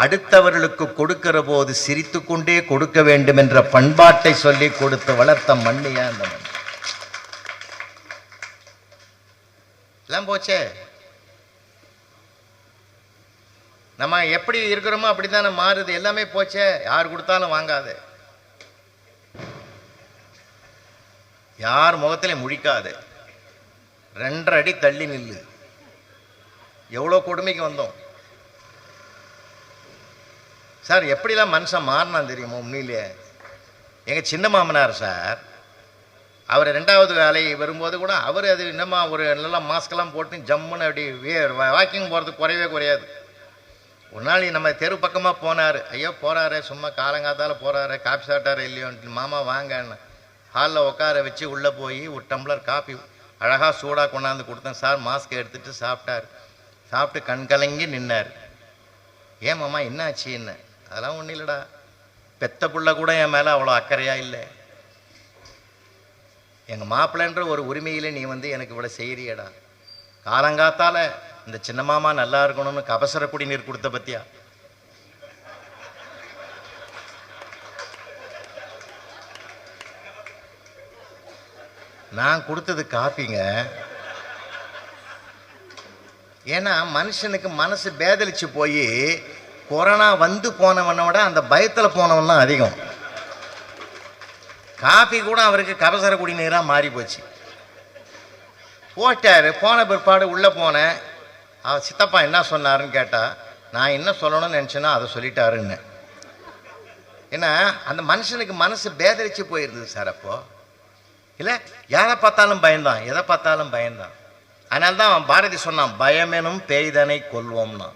அடுத்தவர்களுக்கு கொடுக்கிற போது சிரித்து கொண்டே கொடுக்க வேண்டும் என்ற பண்பாட்டை சொல்லி கொடுத்து வளர்த்த மண்ணியா அந்த மண் எல்லாம் போச்சே. நம்ம எப்படி இருக்கிறோமோ அப்படித்தானே மாறுது, எல்லாமே போச்சே. யார் கொடுத்தாலும் வாங்காது, யார் முகத்திலே முழிக்காது, 2 அடி தள்ளி நில்லு. எவ்வளோ கொடுமைக்கு வந்தோம் சார். எப்படிலாம் மனுஷன் மாறினான் தெரியுமோ உண்மையிலே. எங்கள் சின்ன மாமனார் சார், அவர் 2வது வேலை வரும்போது கூட அவர் அது என்னம்மா ஒரு நல்லா மாஸ்கெல்லாம் போட்டு ஜம்முன்னு அப்படி வாக்கிங் போகிறதுக்கு குறையவே குறையாது. ஒரு நாள் நம்ம தெரு பக்கமாக போனார். ஐயோ போகிறாரு, சும்மா காலங்காத்தால் போகிறாரு, காப்பி சாப்பிட்டாரு இல்லையோன்ட்டு. மாமா வாங்கன்னு ஹாலில் உட்கார வச்சு உள்ளே போய் ஒரு டம்ளர் காப்பி அழகாக சூடாக கொண்டாந்து கொடுத்தேன். சார் மாஸ்க் எடுத்துகிட்டு சாப்பிட்டார். சாப்பிட்டு கண் கலங்கி நின்னார். ஏன் மாமா என்ன ஆச்சு? என்ன? அதெல்லாம் ஒன்றும் இல்லைடா, பெத்த புள்ள கூட என் மேலே அவ்வளோ அக்கறையாக இல்லை. எங்கள் மாப்பிள்ளைன்ற ஒரு உரிமையில் நீ எனக்கு இவ்வளோ செய்கிறியடா. காலங்காத்தால் இந்த சின்ன மாமா நல்லா இருக்கணும்னு கபசர குடிநீர் கொடுத்த பத்தியா? நான் கொடுத்தது காப்பிங்க. ஏன்னா மனுஷனுக்கு மனசு பேதலிச்சு போய் கொரோனா வந்து போனவனை விட அந்த பயத்தில் போனவன் தான் அதிகம். காஃபி கூட அவருக்கு கபசர குடிநீராக மாறி போச்சு. போட்டார். போன பிற்பாடு உள்ளே போனேன். அவர் சித்தப்பா என்ன சொன்னாருன்னு கேட்டால், நான் என்ன சொல்லணும்னு நினச்சேன்னா அதை சொல்லிட்டாருன்னு. ஏன்னா அந்த மனுஷனுக்கு மனசு பேதலிச்சு போயிருந்தது சார். அப்போ இல்லை, யாரை பார்த்தாலும் பயந்தான், எதை பார்த்தாலும் பயந்தான். அதனால்தான் பாரதி சொன்னான், பயமெனும் பேய்தனை கொல்வோம்னா.